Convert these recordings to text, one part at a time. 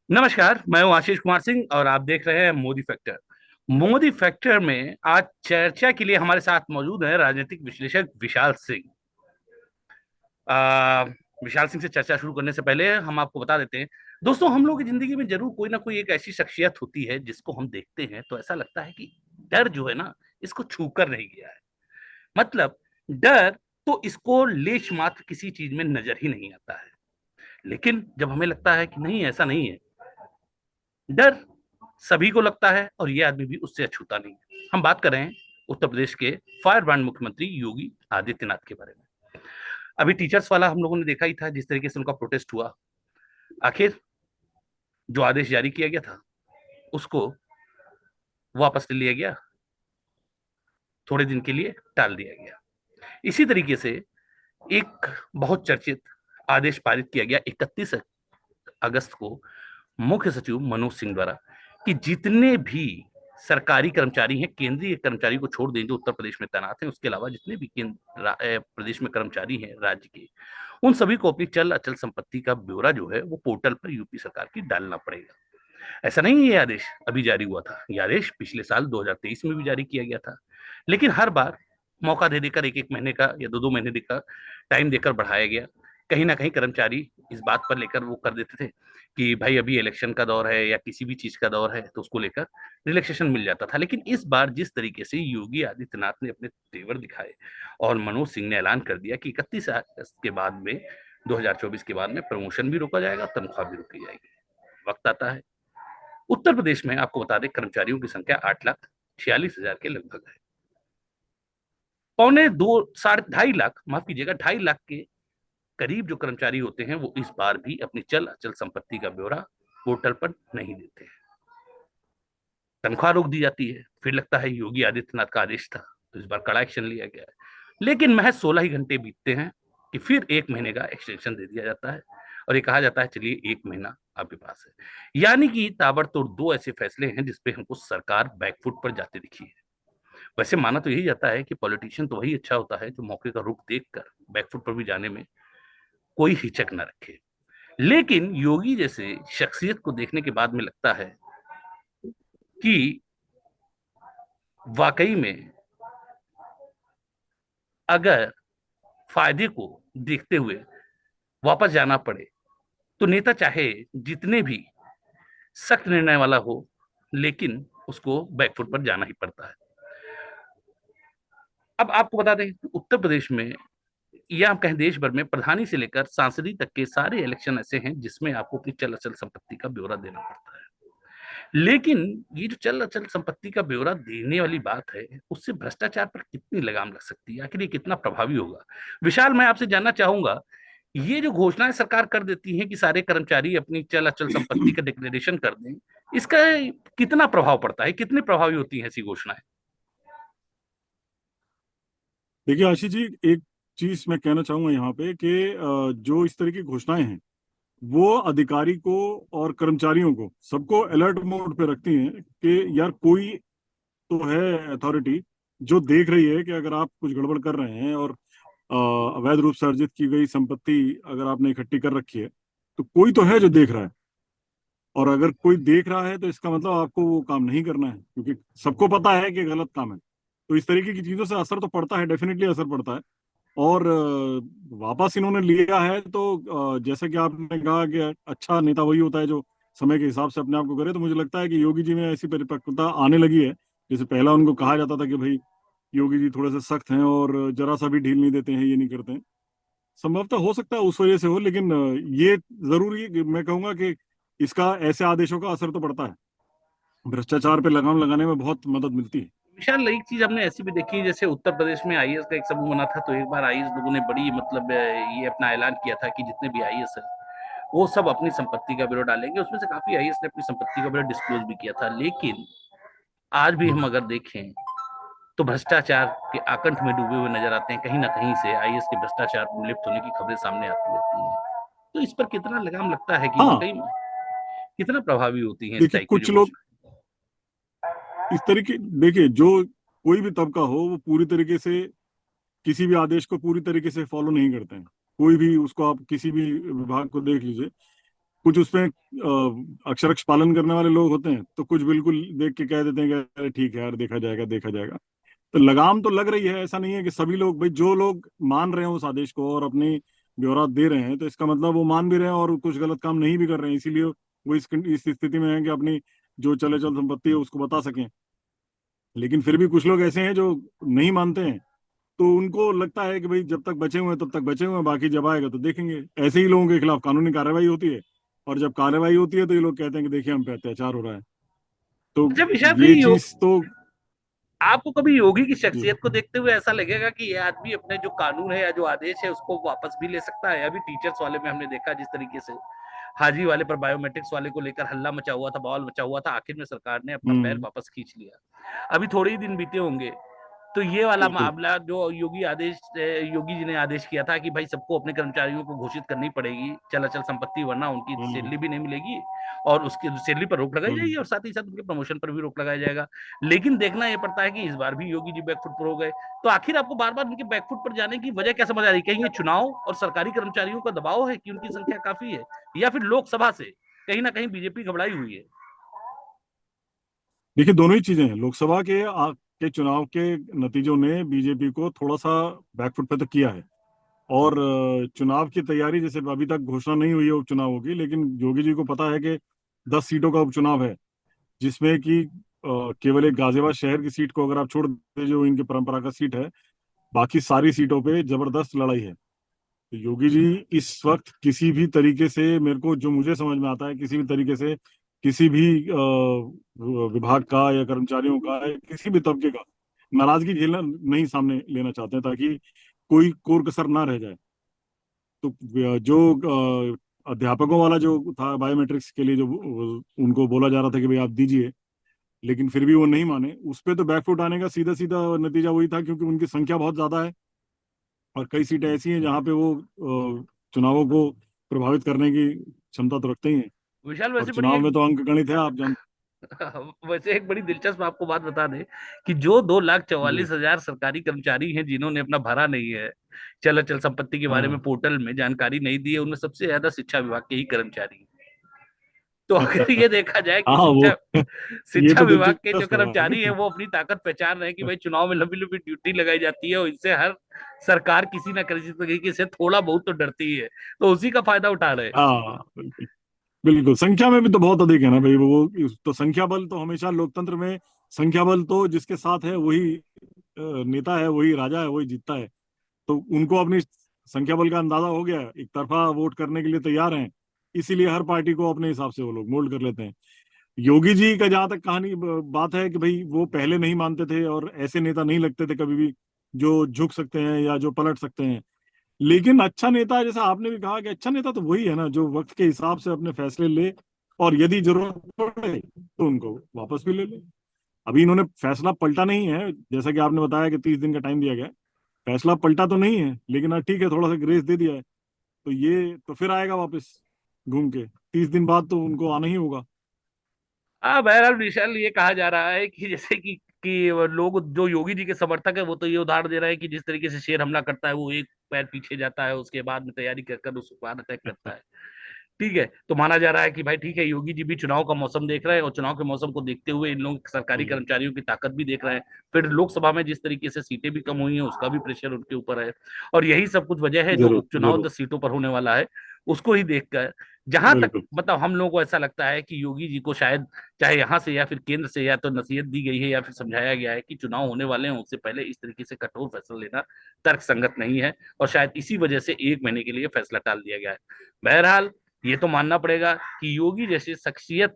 नमस्कार, मैं हूं आशीष कुमार सिंह और आप देख रहे हैं मोदी फैक्टर। मोदी फैक्टर में आज चर्चा के लिए हमारे साथ मौजूद है राजनीतिक विश्लेषक विशाल सिंह। आ, विशाल सिंह से चर्चा शुरू करने से पहले हम आपको बता देते हैं, दोस्तों, हम लोगों की जिंदगी में जरूर कोई ना कोई एक ऐसी शख्सियत होती है जिसको हम देखते हैं तो ऐसा लगता है कि डर जो है ना, इसको छू कर नहीं गया है। मतलब डर तो इसको लेश मात्र किसी चीज में नजर ही नहीं आता है। लेकिन जब हमें लगता है कि नहीं, ऐसा नहीं है, डर सभी को लगता है और ये आदमी भी उससे अछूता नहीं है। हम बात कर रहे हैं उत्तर प्रदेश के फायर ब्रांड मुख्यमंत्री योगी आदित्यनाथ के बारे में। अभी टीचर्स वाला हम लोगों ने देखा ही था, जिस तरीके से उनका प्रोटेस्ट हुआ। आखिर जो आदेश जारी किया गया था उसको वापस ले लिया गया, थोड़े दिन के लिए टाल दिया गया। इसी तरीके से एक बहुत चर्चित आदेश पारित किया गया 31 अगस्त को मुख्य सचिव मनोज सिंह द्वारा, कि जितने भी सरकारी कर्मचारी हैं, केंद्रीय कर्मचारी को छोड़ दें जो उत्तर प्रदेश में तैनात हैं, उसके अलावा जितने भी प्रदेश में कर्मचारी हैं राज्य के, उन सभी को अपनी चल अचल संपत्ति का ब्यौरा जो है वो पोर्टल पर यूपी सरकार की डालना पड़ेगा। ऐसा नहीं है ये आदेश अभी जारी हुआ था, ये आदेश पिछले साल 2023 में भी जारी किया गया था। लेकिन हर बार मौका दे देकर एक एक महीने का या दो दो महीने का टाइम देकर बढ़ाया गया। कहीं ना कहीं कर्मचारी इस बात पर लेकर वो कर देते थे कि भाई अभी इलेक्शन का दौर है या किसी भी चीज का दौर है, तो उसको लेकर रिलैक्सेशन मिल जाता था। लेकिन इस बार जिस तरीके से योगी आदित्यनाथ ने अपने तेवर दिखाए और मनोज सिंह ने ऐलान कर दिया कि 31 अगस्त के बाद में, 2024 के बाद में प्रमोशन भी रोका जाएगा, तनख्वाह भी रोकी जाएगी। वक्त आता है, उत्तर प्रदेश में आपको बता दें कर्मचारियों की संख्या 8,46,000 के लगभग है। पौने दो साढ़े 2.5 लाख, माफ कीजिएगा, 2.5 लाख के करीब जो कर्मचारी होते हैं वो इस बार भी अपनी चल अचल संपत्ति का ब्यौरा पोर्टल पर नहीं देते हैं। तनख्वाह रोक दी जाती है, फिर लगता है योगी आदित्यनाथ का आदेश था तो इस बार कड़ा एक्शन लिया गया है। लेकिन महज 16 ही घंटे बीतते हैं कि फिर एक महीने का एक्सटेंशन दे दिया जाता है और ये कहा जाता है चलिए एक महीना आपके पास है। यानी कि ताबड़तोड़ दो ऐसे फैसले हैं जिसपे हमको सरकार बैकफुट पर जाते दिखी है। वैसे माना तो यही जाता है कि पॉलिटिशियन तो वही अच्छा होता है जो मौके का रुख देखकर बैकफुट पर भी जाने में कोई हिचक न रखे। लेकिन योगी जैसे शख्सियत को देखने के बाद में लगता है कि वाकई में अगर फायदे को देखते हुए वापस जाना पड़े तो नेता चाहे जितने भी सख्त निर्णय वाला हो, लेकिन उसको बैकफुट पर जाना ही पड़ता है। अब आपको बता दें कि उत्तर प्रदेश में या आप कहें देश भर में प्रधानी से लेकर सांसदी तक के सारे इलेक्शन ऐसे हैं जिसमें आपको अपनी चल अचल संपत्ति का ब्यौरा देना पड़ता है। लेकिन ये जो चल अचल संपत्ति का ब्यौरा देने वाली बात है, उससे भ्रष्टाचार पर कितनी लगाम लग सकती है, आखिर ये कितना प्रभावी होगा? विशाल, मैं आपसे जानना चाहूंगा, ये जो घोषणाएं सरकार कर देती है कि सारे कर्मचारी अपनी चल अचल संपत्ति का डिक्लेरेशन कर दें, इसका कितना प्रभाव पड़ता है, कितनी प्रभावी होती है ऐसी घोषणाएं? देखिए आशीष जी, एक चीज मैं कहना चाहूंगा यहाँ पे कि जो इस तरह की घोषणाएं हैं वो अधिकारी को और कर्मचारियों को सबको अलर्ट मोड पे रखती हैं कि यार कोई तो है अथॉरिटी जो देख रही है कि अगर आप कुछ गड़बड़ कर रहे हैं और अवैध रूप से अर्जित की गई संपत्ति अगर आपने इकट्ठी कर रखी है तो कोई तो है जो देख रहा है। और अगर कोई देख रहा है तो इसका मतलब आपको वो काम नहीं करना है, क्योंकि सबको पता है कि गलत काम है। तो इस तरीके की चीजों से असर तो पड़ता है, डेफिनेटली असर पड़ता है। और वापस इन्होंने लिया है तो जैसे कि आपने कहा कि अच्छा नेता वही होता है जो समय के हिसाब से अपने आप को करे, तो मुझे लगता है कि योगी जी में ऐसी परिपक्वता आने लगी है। जैसे पहला उनको कहा जाता था कि भाई योगी जी थोड़े से सख्त हैं और जरा सा भी ढील नहीं देते हैं, ये नहीं करते हैं। संभवतः हो सकता है उस वजह से हो, लेकिन ये जरूरी मैं कहूंगा कि इसका ऐसे आदेशों का असर तो पड़ता है। भ्रष्टाचार पे लगाम लगाने में बहुत मदद मिलती है। विशाल, एक चीज हमने ऐसी भी देखी, जैसे उत्तर प्रदेश में आईएएस का एक समूह बना था, तो एक बार आईएएस लोगों ने बड़ी मतलब ये अपना ऐलान किया था कि जितने भी आईएएस है वो सब अपनी संपत्ति का ब्यौरा डालेंगे। उसमें से काफी आईएएस ने अपनी संपत्ति का ब्यौरा डिस्क्लोज भी किया था। लेकिन आज भी हम अगर देखें तो भ्रष्टाचार के आकंठ में डूबे हुए नजर आते हैं। कहीं ना कहीं से आईएएस के भ्रष्टाचार में लिप्त होने की खबरें सामने आती रहती हैं। तो इस पर कितना लगाम लगता है कि हाँ, वाकई में कितना प्रभावी होती है इस देखिए टाइप की जो कुछ लोग घोषणा? इस तरीके, देखिए जो कोई भी तबका हो वो पूरी तरीके से किसी भी आदेश को पूरी तरीके से फॉलो नहीं करते हैं। कोई भी उसको आप किसी भी विभाग को देख लीजिए, कुछ उसमें अक्षरक्ष पालन करने वाले लोग होते हैं, तो कुछ बिल्कुल देख के कह देते हैं कि अरे ठीक है यार, देखा जाएगा देखा जाएगा। तो लगाम तो लग रही है। ऐसा नहीं है कि सभी लोग, भाई जो लोग मान रहे हैं उस आदेश को और अपनी ब्यौरा दे रहे हैं, तो इसका मतलब वो मान भी रहे हैं और कुछ गलत काम नहीं भी कर रहे हैं, इसीलिए वो इस स्थिति में है कि अपनी जो चले चल संपत्ति है उसको बता सकें। लेकिन फिर भी कुछ लोग ऐसे हैं जो नहीं मानते हैं, तो उनको लगता है कि भाई जब तक बचे हुए हैं तब तक बचे हुए हैं, बाकी जब आएगा तो देखेंगे। ऐसे ही लोगों के खिलाफ कानूनी कार्रवाई होती है, और जब कार्रवाई होती है तो ये लोग कहते हैं कि देखिए हम पे अत्याचार हो रहा है। तो अच्छा विशाल ये भाई, चीज तो आपको कभी योगी की जी। शख्सियत को देखते हुए ऐसा लगेगा कि ये आदमी अपने जो कानून है या जो आदेश है उसको वापस भी ले सकता है? अभी टीचर्स वाले में हमने देखा जिस तरीके से हाजी वाले पर बायोमेट्रिक्स वाले को लेकर हल्ला मचा हुआ था, बवाल मचा हुआ था, आखिर में सरकार ने अपना पैर हम्म। वापस खींच लिया। अभी थोड़े ही दिन बीते होंगे तो ये वाला बिल्कुल। मामला जो योगी जी ने आदेश किया था कि भाई सबको अपने कर्मचारियों को घोषित करनी पड़ेगी चल अचल संपत्ति, वरना उनकी हम्म। सैलरी भी नहीं मिलेगी और उसकी सैलरी पर रोक लगाई हम्म। जाएगी और साथ ही साथ उनके प्रमोशन पर भी रोक लगाया जाएगा। लेकिन देखना यह पड़ता है कि इस बार भी योगी जी बैकफुट पर हो गए। तो आखिर आपको बार बार उनके बैकफुट पर जाने की वजह क्या समझ आ रही? कहीं ये चुनाव और सरकारी कर्मचारियों का दबाव है कि उनकी संख्या काफी है, या फिर लोकसभा से कहीं ना कहीं बीजेपी घबराई हुई है? देखिए, दोनों ही चीजें हैं। लोकसभा के चुनाव के नतीजों ने बीजेपी को थोड़ा सा बैकफुट पे तो किया है। और चुनाव की तैयारी, जैसे अभी तक घोषणा नहीं हुई है उपचुनावों की, लेकिन योगी जी को पता है कि 10 सीटों का उपचुनाव है, जिसमें कि केवल एक गाजियाबाद शहर की सीट को अगर आप छोड़ दें जो इनकी परंपरागत सीट है, बाकी सारी सीटों पे जबरदस्त लड़ाई है। तो योगी जी इस वक्त किसी भी तरीके से, मेरे को जो मुझे समझ में आता है, किसी भी तरीके से किसी भी विभाग का या कर्मचारियों का या किसी भी तबके का नाराजगी झेलना नहीं, सामने लेना चाहते हैं, ताकि कोई कोर कसर ना रह जाए। तो जो अध्यापकों वाला जो था बायोमेट्रिक्स के लिए, जो उनको बोला जा रहा था कि भाई आप दीजिए, लेकिन फिर भी वो नहीं माने, उस पे तो बैकफुट आने का सीधा सीधा नतीजा वही था, क्योंकि उनकी संख्या बहुत ज्यादा है और कई सीटें ऐसी हैं जहाँ पे वो चुनावों को प्रभावित करने की क्षमता तो रखते ही हैं। विशाल और वैसे बड़ी चुनाव एक में तो अंक गणित है, आप जानते वैसे एक बड़ी दिलचस्प आपको बात बता दें कि जो दो लाख हैं। जी। चौवालीस हजार सरकारी कर्मचारी हैं जिन्होंने अपना भरा नहीं है चल अचल संपत्ति के बारे में, हाँ। पोर्टल में जानकारी नहीं दी है, उनमें सबसे ज्यादा शिक्षा विभाग के ही कर्मचारी हैं। तो अगर ये देखा जाए कि हाँ वो ये शिक्षा तो विभाग के जो दिलचस्प है कर्मचारी है भाई। वो अपनी ताकत पहचान रहे हैं कि भाई चुनाव में लंबी लंबी ड्यूटी लगाई जाती है और इससे हर सरकार किसी ना किसी तरीके से थोड़ा बहुत तो डरती ही है, तो उसी का फायदा उठा रहे हैं। हाँ बिल्कुल। बिल्कुल, संख्या में भी तो बहुत अधिक है ना भाई वो। तो संख्या बल तो हमेशा लोकतंत्र में, संख्या बल तो जिसके साथ है वही नेता है, वही राजा है, वही जीतता है। तो उनको अपनी संख्या बल का अंदाजा हो गया है, एक तरफा वोट करने के लिए तैयार हैं, इसीलिए हर पार्टी को अपने हिसाब से वो लोग मोल्ड कर लेते हैं। योगी जी का जहां तक कहानी बात है कि भाई वो पहले नहीं मानते थे और ऐसे नेता नहीं लगते थे कभी भी जो झुक सकते हैं या जो पलट सकते हैं। लेकिन अच्छा नेता, जैसा आपने भी कहा कि अच्छा नेता तो वही है ना जो वक्त के हिसाब से अपने फैसले ले, और यदि जरूरत पड़े तो उनको वापस भी ले ले। अभी इन्होंने फैसला पलटा नहीं है, जैसा कि आपने बताया कि 30 दिन का टाइम दिया गया है। फैसला पलटा तो नहीं है, लेकिन हाँ ठीक है, थोड़ा सा ग्रेस दे दिया है। तो ये तो फिर आएगा वापस घूम के, 30 दिन बाद तो उनको आना ही होगा। हाँ बहरहाल विशाल, ये कहा जा रहा है कि जैसे कि वो लोग जो योगी जी के समर्थक है वो तो ये उदाहरण दे रहे हैं कि जिस तरीके से शेर हमला करता है वो एक पैर पीछे जाता है, उसके बाद में तैयारी कर कर उस पर अटैक करता है। ठीक है, तो माना जा रहा है कि भाई ठीक है, योगी जी भी चुनाव का मौसम देख रहे हैं और चुनाव के मौसम को देखते हुए इन लोग सरकारी हम्म। कर्मचारियों की ताकत भी देख रहे हैं। फिर लोकसभा में जिस तरीके से सीटें भी कम हुई हैं उसका भी प्रेशर उनके ऊपर है। और यही सब कुछ वजह है जो जरूर उपचुनाव जरूर। 10 सीटों पर होने वाला है उसको ही देखकर जहां तक बिल्कुल। मतलब हम लोगों को ऐसा लगता है कि योगी जी को शायद चाहे यहाँ से या फिर केंद्र से या तो नसीहत दी गई है या फिर समझाया गया है कि चुनाव होने वाले हैं, उससे पहले इस तरीके से कठोर फैसला लेना तर्क संगत नहीं है। और शायद इसी वजह से 1 महीने के लिए फैसला टाल दिया गया है। बहरहाल ये तो मानना पड़ेगा कि योगी जैसी शख्सियत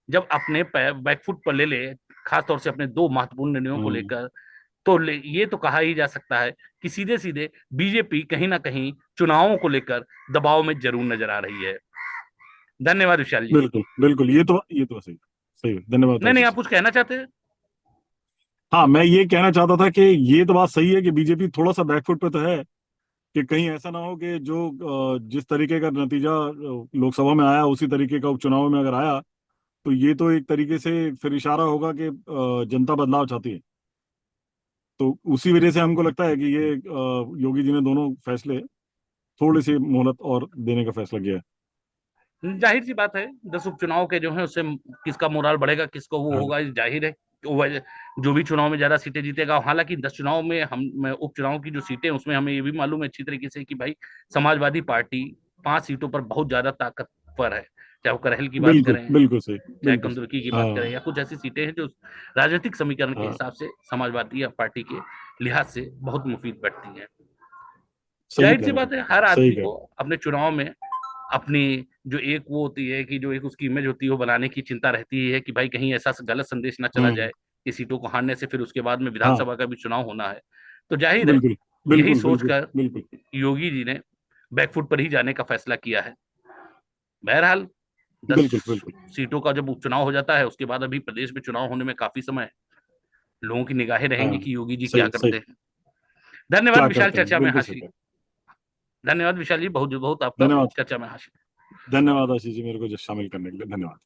जब अपने बैकफुट पर ले ले, खासतौर से अपने दो महत्वपूर्ण निर्णयों को हम्म। लेकर, तो ये तो कहा ही जा सकता है कि सीधे सीधे बीजेपी कहीं ना कहीं चुनावों को लेकर दबाव में जरूर नजर आ रही है। धन्यवाद विशाल जी। बिल्कुल बिल्कुल, ये तो सही सही। धन्यवाद नहीं नहीं, आशीष आप जी। कुछ कहना चाहते हैं? हाँ, मैं ये कहना चाहता था कि ये तो बात सही है कि बीजेपी थोड़ा सा बैकफुट पे तो है, कि कहीं ऐसा ना हो कि जो जिस तरीके का नतीजा लोकसभा में आया उसी तरीके का उपचुनाव में अगर आया, तो ये तो एक तरीके से फिर इशारा होगा कि जनता बदलाव चाहती है। तो उसी वजह से हमको लगता है कि ये योगी जी ने दोनों फैसले थोड़ी सी मोहलत और देने का फैसला किया है। जाहिर सी बात है 10 उपचुनाव के जो है उससे किसका मोराल बढ़ेगा, किसको वो हाँ, होगा, जाहिर है वो जो भी चुनाव में ज्यादा सीटें जीतेगा। हालांकि 10 चुनाव में उपचुनाव की जो सीटें उसमें हमें ये भी मालूम है अच्छी तरीके से कि भाई समाजवादी पार्टी 5 सीटों पर बहुत ज्यादा ताकतवर है। चाहे वो करहल की बात बिल्कुल करें, बिल्कुल सही, चाहे बिल्कुल कंदुरकी की हाँ, बात करें, या कुछ ऐसी सीटें हैं जो राजनीतिक समीकरण के हाँ, हिसाब से समाजवादी या पार्टी के लिहाज से बहुत मुफीद बैठती हैं। सही जाहिर कह सी रहे बात हैं, है हर सही आदमी कह को रहे हैं। अपने चुनाव में अपनी जो एक वो होती है कि जो एक उसकी इमेज होती है वो बनाने की चिंता रहती है कि भाई कहीं ऐसा गलत संदेश ना चला हम्म। जाए कि सीटों को हारने से फिर उसके बाद में हाँ, विधानसभा का भी चुनाव होना है। तो जाहिर है बिल्कुल यही बिल्कुल बिल्कुल सोचकर बिल्कुल। योगी जी ने बैकफुट पर ही जाने का फैसला किया है। बहरहाल दस बिल्कुल बिल्कुल। सीटों का जब उपचुनाव हो जाता है उसके बाद अभी प्रदेश में चुनाव होने में काफी समय है। लोगों की निगाहें रहेंगी हाँ, कि योगी जी क्या सही करते सही। हैं। धन्यवाद क्या विशाल, करते हैं, चर्चा में बिल्कुल सही हासिल। कह धन्यवाद विशाल जी, बहुत बहुत रहे आपका हैं। धन्यवाद। चर्चा में हासिल। धन्यवाद आशीष जी, मेरे को जो शामिल करने के लिए धन्यवाद।